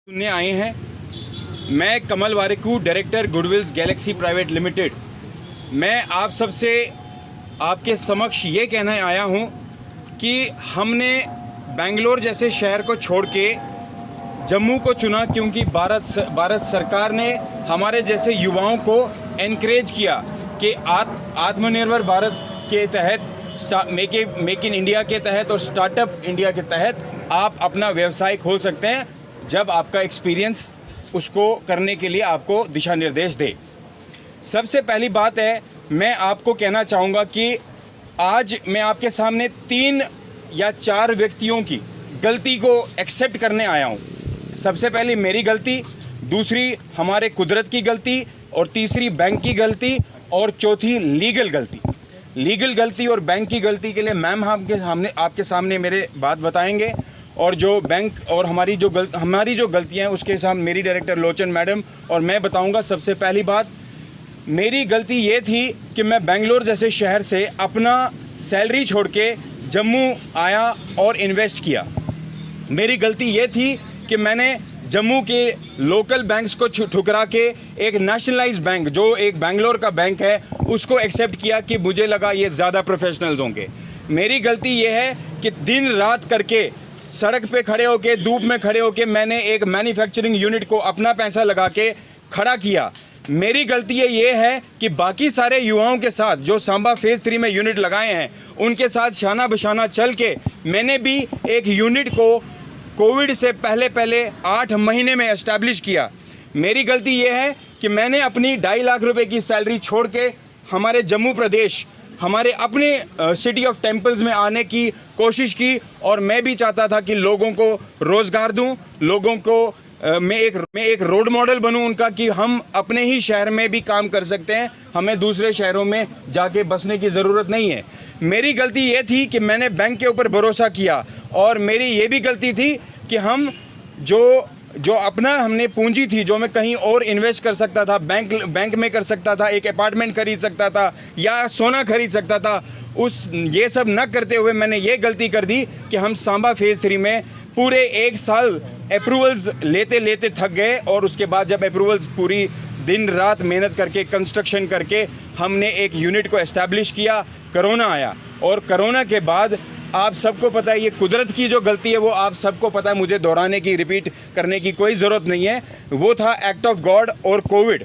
सुनने आए हैं। मैं Kamal Warikoo, director goodwills galaxy private limited. मैं आप सबसे आपके समक्ष ये कहने आया हूँ कि हमने बेंगलोर जैसे शहर को छोड़ के जम्मू को चुना क्योंकि भारत सरकार ने हमारे जैसे युवाओं को एनकरेज किया कि आत्मनिर्भर भारत के तहत, मेक इन इंडिया के तहत और स्टार्टअप इंडिया के तहत आप अपना व्यवसाय खोल सकते हैं जब आपका एक्सपीरियंस उसको करने के लिए आपको दिशा निर्देश दे। सबसे पहली बात है, मैं आपको कहना चाहूँगा कि आज मैं आपके सामने 3 या 4 व्यक्तियों की गलती को एक्सेप्ट करने आया हूँ। सबसे पहली मेरी गलती, दूसरी हमारे कुदरत की गलती, और तीसरी बैंक की गलती, और चौथी लीगल गलती और बैंक की गलती के लिए मैम आपके सामने मेरे बात बताएंगे, और जो बैंक और हमारी जो गलतियाँ हैं उसके साथ मेरी डायरेक्टर लोचन मैडम और मैं बताऊंगा। सबसे पहली बात, मेरी गलती ये थी कि मैं बेंगलोर जैसे शहर से अपना सैलरी छोड़ के जम्मू आया और इन्वेस्ट किया। मेरी गलती ये थी कि मैंने जम्मू के लोकल बैंक्स को ठुकरा के एक नेशनलाइज्ड बैंक, जो एक बेंगलोर का बैंक है, उसको एक्सेप्ट किया कि मुझे लगा ये ज़्यादा प्रोफेशनल्स होंगे। मेरी गलती ये है कि दिन रात करके सड़क पे खड़े होके, धूप में खड़े होके मैंने एक मैन्युफैक्चरिंग यूनिट को अपना पैसा लगा के खड़ा किया। मेरी गलती ये है कि बाकी सारे युवाओं के साथ जो सांबा फेज़ 3 में यूनिट लगाए हैं उनके साथ शाना बशाना चल के मैंने भी एक यूनिट को कोविड से पहले 8 महीने में एस्टैब्लिश किया। मेरी गलती ये है कि मैंने अपनी 2.5 लाख रुपए की सैलरी छोड़ के हमारे जम्मू प्रदेश, हमारे अपने सिटी ऑफ टेम्पल्स में आने की कोशिश की, और मैं भी चाहता था कि लोगों को रोज़गार दूं, लोगों को मैं एक रोड मॉडल बनूं उनका कि हम अपने ही शहर में भी काम कर सकते हैं, हमें दूसरे शहरों में जाके बसने की ज़रूरत नहीं है। मेरी गलती ये थी कि मैंने बैंक के ऊपर भरोसा किया, और मेरी ये भी गलती थी कि हम जो अपना हमने पूंजी थी जो मैं कहीं और इन्वेस्ट कर सकता था, बैंक में कर सकता था, एक अपार्टमेंट खरीद सकता था या सोना खरीद सकता था, ये सब न करते हुए मैंने ये गलती कर दी कि हम सांबा फेज़ 3 में पूरे 1 साल अप्रूवल्स लेते थक गए, और उसके बाद जब अप्रूवल्स पूरी दिन रात मेहनत करके कंस्ट्रक्शन करके हमने एक यूनिट को एस्टैब्लिश किया, कोरोना आया। और कोरोना के बाद आप सबको पता है, ये कुदरत की जो गलती है वो आप सबको पता है, मुझे दोहराने की, रिपीट करने की कोई ज़रूरत नहीं है। वो था एक्ट ऑफ गॉड और कोविड।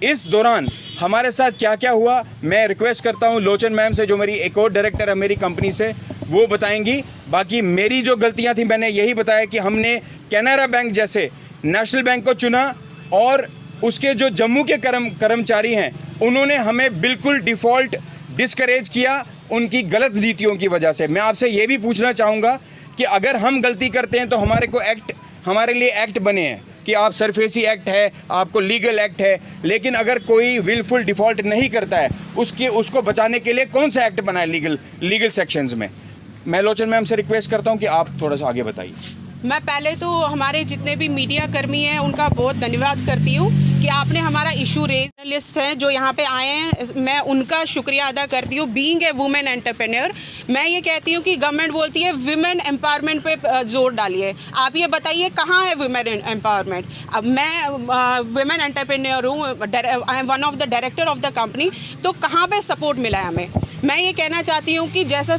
इस दौरान हमारे साथ क्या क्या हुआ, मैं रिक्वेस्ट करता हूँ लोचन मैम से, जो मेरी एक और डायरेक्टर है मेरी कंपनी से, वो बताएंगी। बाकी मेरी जो गलतियाँ थी, मैंने यही बताया कि हमने कैनरा बैंक जैसे नेशनल बैंक को चुना, और उसके जो जम्मू के कर्मचारी हैं उन्होंने हमें बिल्कुल डिफ़ॉल्ट डिस्करेज किया उनकी गलत नीतियों की वजह से। मैं आपसे ये भी पूछना चाहूँगा कि अगर हम गलती करते हैं तो हमारे लिए एक्ट बने हैं कि आप सरफेसी एक्ट है, आपको लीगल एक्ट है, लेकिन अगर कोई विलफुल डिफ़ॉल्ट नहीं करता है उसको बचाने के लिए कौन सा एक्ट बना है लीगल सेक्शंस में। मैं लोचन मैम से रिक्वेस्ट करता हूँ कि आप थोड़ा सा आगे बताइए। मैं पहले तो हमारे जितने भी मीडिया कर्मी हैं उनका बहुत धन्यवाद करती हूँ कि आपने हमारा इशू रेज, जर्नलिस्ट हैं जो यहाँ पे आए हैं, मैं उनका शुक्रिया अदा करती हूँ। बीइंग ए वुमेन एंटरप्रेन्योर, मैं ये कहती हूँ कि गवर्नमेंट बोलती है वुमेन एम्पावरमेंट पे जोर डालिए। आप ये बताइए कहाँ है वुमेन एम्पावरमेंट। अब मैं वुमेन एंटरप्रेन्योर हूँ, I am one of the director of the company, तो कहाँ पर सपोर्ट मिला है हमें। मैं ये कहना चाहती हूँ कि जैसा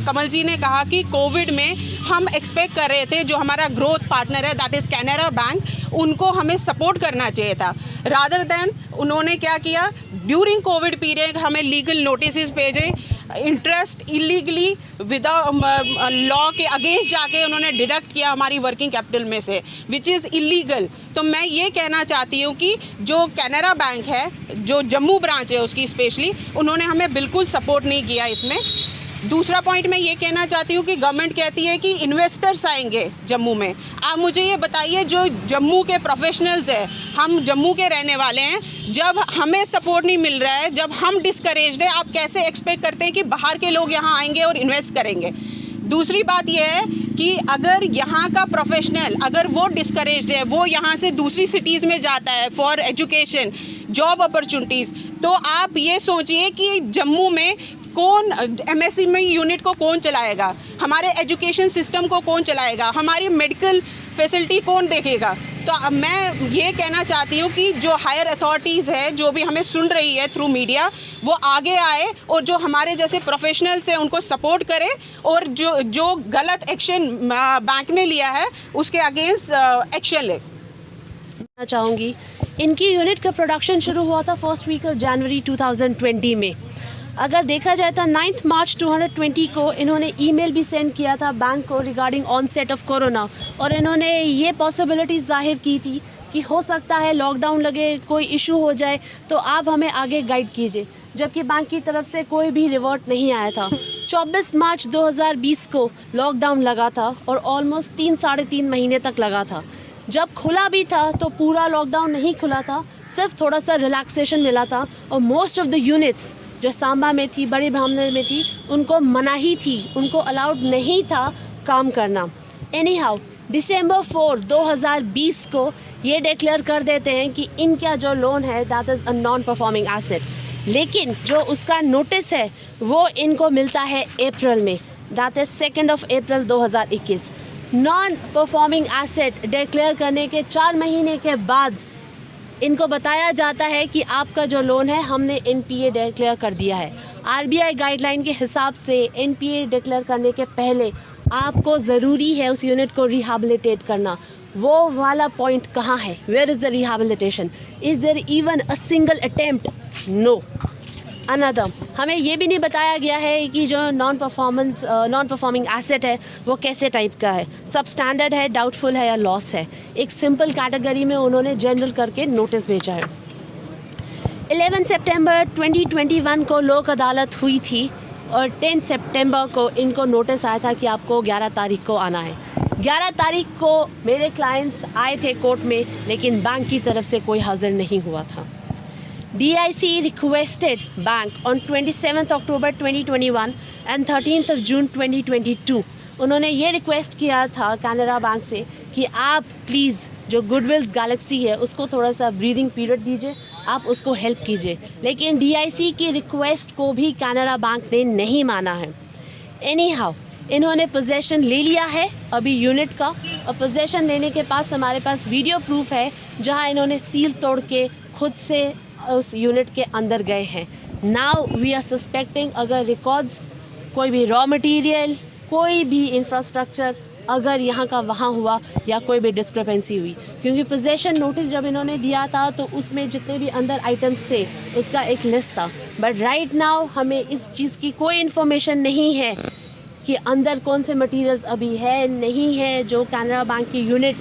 कमल जी ने कहा कि कोविड में हम एक्सपेक्ट कर रहे थे, जो हमारा ग्रोथ पार्टनर है दैट इज़ कैनरा बैंक, उनको हमें सपोर्ट करना चाहिए था। रादर देन उन्होंने क्या किया, ड्यूरिंग कोविड पीरियड हमें लीगल नोटिस भेजे, इंटरेस्ट इलीगली विदाउट लॉ के अगेंस्ट जाके उन्होंने डिडक्ट किया हमारी वर्किंग कैपिटल में से, विच इज़ इलीगल। तो मैं ये कहना चाहती हूँ कि जो कैनरा बैंक है, जो जम्मू ब्रांच है उसकी स्पेशली, उन्होंने हमें बिल्कुल सपोर्ट नहीं किया इसमें। दूसरा पॉइंट मैं ये कहना चाहती हूँ कि गवर्नमेंट कहती है कि इन्वेस्टर्स आएंगे जम्मू में। आप मुझे ये बताइए, जो जम्मू के प्रोफेशनल्स हैं, हम जम्मू के रहने वाले हैं, जब हमें सपोर्ट नहीं मिल रहा है, जब हम डिस्करेज्ड हैं, आप कैसे एक्सपेक्ट करते हैं कि बाहर के लोग यहाँ आएंगे और इन्वेस्ट करेंगे। दूसरी बात यह है कि अगर यहाँ का प्रोफेशनल, अगर वो डिस्करेज्ड है, वो यहाँ से दूसरी सिटीज़ में जाता है फॉर एजुकेशन, जॉब अपॉर्चुनिटीज़, तो आप ये सोचिए कि जम्मू में कौन एमएसएमई यूनिट को कौन चलाएगा, हमारे एजुकेशन सिस्टम को कौन चलाएगा, हमारी मेडिकल फैसिलिटी कौन देखेगा। तो अब मैं ये कहना चाहती हूँ कि जो हायर अथॉरिटीज़ है, जो भी हमें सुन रही है थ्रू मीडिया, वो आगे आए और जो हमारे जैसे प्रोफेशनल्स हैं उनको सपोर्ट करे और जो गलत एक्शन बैंक ने लिया है उसके अगेंस्ट एक्शन ले। चाहूँगी, इनकी यूनिट का प्रोडक्शन शुरू हुआ था फर्स्ट वीक ऑफ जनवरी 2020 में। अगर देखा जाए तो 9 मार्च 2020 को इन्होंने ईमेल भी सेंड किया था बैंक को रिगार्डिंग ऑनसेट ऑफ कोरोना, और इन्होंने ये पॉसिबिलिटीज़ जाहिर की थी कि हो सकता है लॉकडाउन लगे, कोई इशू हो जाए तो आप हमें आगे गाइड कीजिए, जबकि बैंक की तरफ से कोई भी रिवर्ट नहीं आया था। 24 मार्च 2020 को लॉकडाउन लगा था और ऑलमोस्ट 3-3.5 महीने तक लगा था। जब खुला भी था तो पूरा लॉकडाउन नहीं खुला था, सिर्फ थोड़ा सा रिलैक्सेशन मिला था, और मोस्ट ऑफ द यूनिट्स जो सांबा में थी, बड़ी ब्राह्मण में थी, उनको मनाही थी, उनको अलाउड नहीं था काम करना। एनी हाउ December 4, 2020 को ये डिक्लेयर कर देते हैं कि इनका जो लोन है that is a non performing asset, लेकिन जो उसका नोटिस है वो इनको मिलता है अप्रैल में, that is 2 April 2021। Non performing asset declare करने के 4 महीने के बाद इनको बताया जाता है कि आपका जो लोन है हमने NPA डिक्लेयर कर दिया है। RBI गाइडलाइन के हिसाब से NPA डिक्लेयर करने के पहले आपको ज़रूरी है उस यूनिट को रिहैबिलिटेट करना। वो वाला पॉइंट कहाँ है? Where is the rehabilitation? Is there even a single attempt? No. Another, हमें ये भी नहीं बताया गया है कि जो नॉन परफॉर्मिंग एसेट है वो कैसे टाइप का है, सब स्टैंडर्ड है, डाउटफुल है या लॉस है। एक सिंपल कैटेगरी में उन्होंने जनरल करके नोटिस भेजा है। 11 सितंबर 2021 को लोक अदालत हुई थी और 10 सितंबर को इनको नोटिस आया था कि आपको 11 तारीख को आना है। 11 तारीख को मेरे क्लाइंट्स आए थे कोर्ट में, लेकिन बैंक की तरफ से कोई हाजिर नहीं हुआ था। DIC requested bank on 27th October 2021 and 13th of June 2022। उन्होंने ये रिक्वेस्ट किया था कैनरा बैंक से कि आप प्लीज़ जो गुडविल्स गैलेक्सी है उसको थोड़ा सा ब्रीदिंग पीरियड दीजिए, आप उसको हेल्प कीजिए, लेकिन DIC की रिक्वेस्ट को भी कैनरा बैंक ने नहीं माना है। एनी हाउ इन्होंने पोजेसन ले लिया है अभी यूनिट का, और पोजेसन लेने के पास हमारे पास वीडियो प्रूफ है जहां इन्होंने सील तोड़ के खुद से उस यूनिट के अंदर गए हैं। नाउ वी आर सस्पेक्टिंग अगर रिकॉर्ड्स, कोई भी रॉ मटेरियल, कोई भी इंफ्रास्ट्रक्चर अगर यहाँ का वहाँ हुआ या कोई भी डिस्क्रिपेंसी हुई, क्योंकि पोजेसन नोटिस जब इन्होंने दिया था तो उसमें जितने भी अंदर आइटम्स थे उसका एक लिस्ट था। बट राइट नाउ हमें इस चीज़ की कोई इन्फॉर्मेशन नहीं है कि अंदर कौन से मटेरियल्स अभी है नहीं है। जो कैनरा बैंक की यूनिट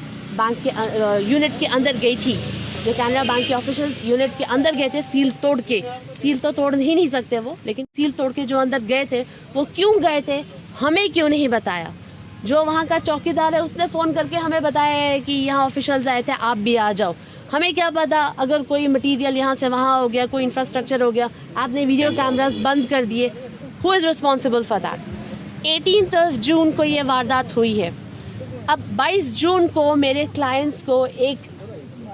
के अंदर गई थी, जो कैनरा बैंक के ऑफिशियल्स यूनिट के अंदर गए थे सील तोड़ के, सील तो तोड़ ही नहीं सकते वो, लेकिन सील तोड़ के जो अंदर गए थे वो क्यों गए थे हमें क्यों नहीं बताया। जो वहाँ का चौकीदार है उसने फ़ोन करके हमें बताया है कि यहाँ ऑफिशियल्स आए थे, आप भी आ जाओ। हमें क्या पता अगर कोई मटीरियल यहाँ से वहाँ हो गया, कोई इंफ्रास्ट्रक्चर हो गया, आपने वीडियो कैमरास बंद कर दिए, who is responsible for that. 18 जून को ये वारदात हुई है। अब 22 जून को मेरे क्लाइंट्स को एक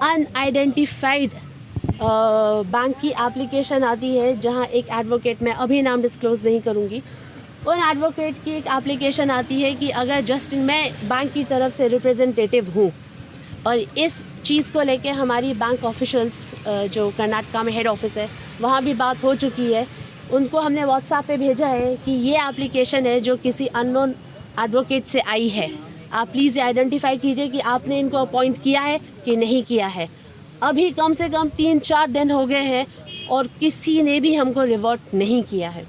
अनआइडेंटिफाइड बैंक की एप्लीकेशन आती है, जहां एक एडवोकेट, मैं अभी नाम डिस्क्लोज़ नहीं करूंगी, उन एडवोकेट की एक एप्लीकेशन आती है कि अगर जस्ट मैं बैंक की तरफ से रिप्रेजेंटेटिव हूं, और इस चीज़ को लेके हमारी बैंक ऑफिशियल्स जो कर्नाटका में हेड ऑफिस है वहाँ भी बात हो चुकी है, उनको हमने व्हाट्सएप पे भेजा है कि ये एप्लीकेशन है जो किसी अननोन एडवोकेट से आई है, आप प्लीज़ आइडेंटिफाई कीजिए कि आपने इनको अपॉइंट किया है कि नहीं किया है। अभी कम से कम 3-4 दिन हो गए हैं और किसी ने भी हमको रिवर्ट नहीं किया है।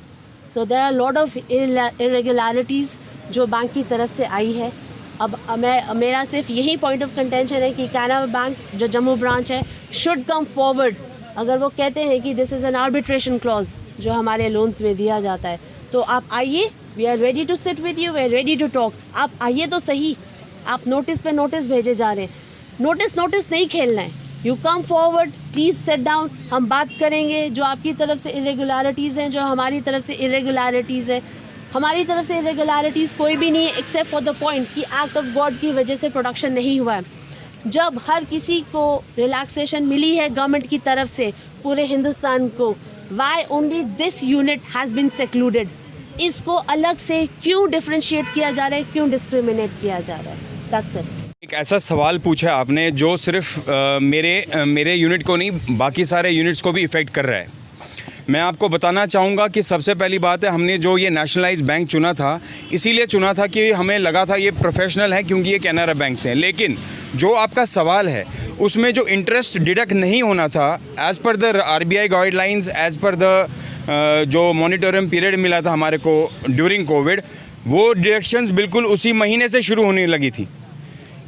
So there are lot of irregularities जो बैंक की तरफ से आई है। अब मेरा सिर्फ यही पॉइंट ऑफ कंटेंशन है कि कैनरा बैंक जो जम्मू ब्रांच है शुड कम फॉरवर्ड। अगर वो कहते हैं कि this is an arbitration clause जो हमारे लोन्स में दिया जाता है, तो आप आइए, we are ready to sit with you, we are ready to talk. आप आइए तो सही, आप नोटिस पे नोटिस भेजे जा रहे हैं, नोटिस नहीं खेलना है। You come forward, please set down, हम बात करेंगे। जो आपकी तरफ से इरेगुलरिटीज़ हैं, जो हमारी तरफ से इरेगुलरिटीज़ है, हमारी तरफ से इरेगुलरिटीज़ कोई भी नहीं है एक्सेप्ट फॉर द पॉइंट कि एक्ट ऑफ गॉड की वजह से प्रोडक्शन नहीं हुआ है। जब हर किसी को रिलैक्सेशन मिली है गवर्नमेंट की तरफ से पूरे हिंदुस्तान को, why only this unit has been secluded? इसको अलग से क्यों डिफ्रेंशिएट किया जा रहा है, क्यों डिस्क्रिमिनेट किया जा रहा है? That's it. एक ऐसा सवाल पूछा आपने जो सिर्फ मेरे यूनिट को नहीं बाकी सारे यूनिट्स को भी इफ़ेक्ट कर रहा है। मैं आपको बताना चाहूँगा कि सबसे पहली बात है, हमने जो ये नेशनलाइज बैंक चुना था इसीलिए चुना था कि हमें लगा था ये प्रोफेशनल है क्योंकि ये कैनरा बैंक से है। लेकिन जो आपका सवाल है उसमें जो इंटरेस्ट डिडक्ट नहीं होना था as per the RBI guidelines, as per the जो मॉनिटरिंग पीरियड मिला था हमारे को ड्यूरिंग कोविड, वो डिडक्शंस बिल्कुल उसी महीने से शुरू होने लगी थी।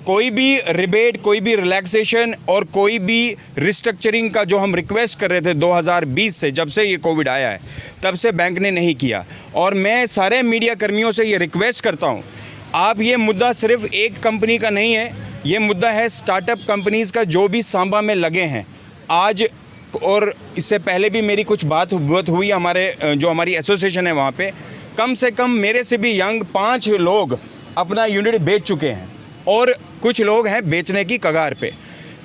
कोई भी रिबेट, कोई भी रिलैक्सेशन और कोई भी रिस्ट्रक्चरिंग का जो हम रिक्वेस्ट कर रहे थे 2020 से, जब से ये कोविड आया है तब से बैंक ने नहीं किया। और मैं सारे मीडिया कर्मियों से ये रिक्वेस्ट करता हूँ, आप ये मुद्दा सिर्फ एक कंपनी का नहीं है, ये मुद्दा है स्टार्टअप कंपनीज़ का जो भी सांबा में लगे हैं आज। और इससे पहले भी मेरी कुछ बात हुई हमारे जो हमारी एसोसिएशन है वहाँ पे, कम से कम मेरे से भी यंग 5 लोग अपना यूनिट बेच चुके हैं और कुछ लोग हैं बेचने की कगार पे।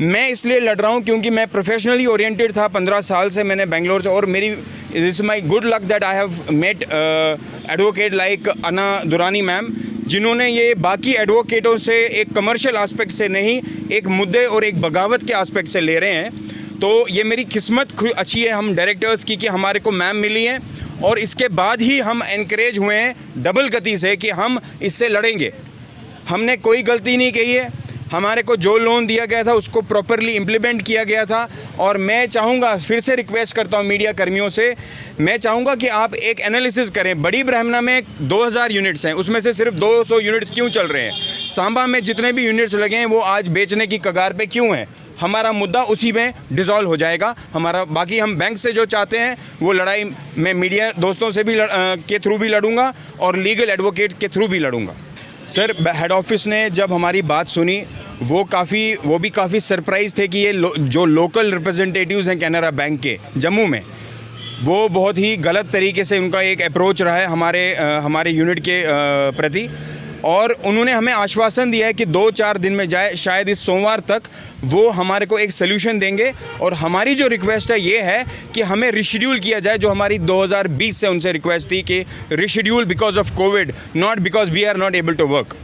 मैं इसलिए लड़ रहा हूँ क्योंकि मैं प्रोफेशनली ओरिएंटेड था, 15 साल से मैंने बेंगलोर से, और मेरी this my good luck that I have met advocate like Ana Durrani ma'am, जिन्होंने ये बाकी एडवोकेटों से एक कमर्शियल एस्पेक्ट से नहीं, एक मुद्दे और एक बगावत के एस्पेक्ट से ले रहे हैं। तो ये मेरी किस्मत अच्छी है हम डायरेक्टर्स की कि हमारे को मैम मिली हैं, और इसके बाद ही हम एनकरेज हुए हैं डबल गति से कि हम इससे लड़ेंगे। हमने कोई गलती नहीं की है, हमारे को जो लोन दिया गया था उसको प्रॉपरली इम्प्लीमेंट किया गया था। और मैं चाहूँगा, फिर से रिक्वेस्ट करता हूँ मीडिया कर्मियों से, मैं चाहूँगा कि आप एक एनालिसिस करें। बड़ी ब्राह्मणा में 2000 यूनिट्स हैं, उसमें से सिर्फ 200 यूनिट्स क्यों चल रहे हैं? सांबा में जितने भी यूनिट्स लगे हैं वो आज बेचने की कगार पे क्यों हैं? हमारा मुद्दा उसी में डिसॉल्व हो जाएगा हमारा। बाकी हम बैंक से जो चाहते हैं वो लड़ाई मैं मीडिया दोस्तों से भी के थ्रू भी लड़ूंगा और लीगल एडवोकेट के थ्रू भी लड़ूंगा। सर, हेड ऑफिस ने जब हमारी बात सुनी वो भी काफ़ी सरप्राइज़ थे कि ये जो लोकल रिप्रेजेंटेटिव्स हैं कैनरा बैंक के जम्मू में, वो बहुत ही गलत तरीके से उनका एक अप्रोच रहा है हमारे यूनिट के प्रति। और उन्होंने हमें आश्वासन दिया है कि 2-4 दिन में जाए, शायद इस सोमवार तक वो हमारे को एक सलूशन देंगे। और हमारी जो रिक्वेस्ट है ये है कि हमें रिशेड्यूल किया जाए, जो हमारी 2020 से उनसे रिक्वेस्ट थी कि reschedule because of COVID, not because we are not able to work.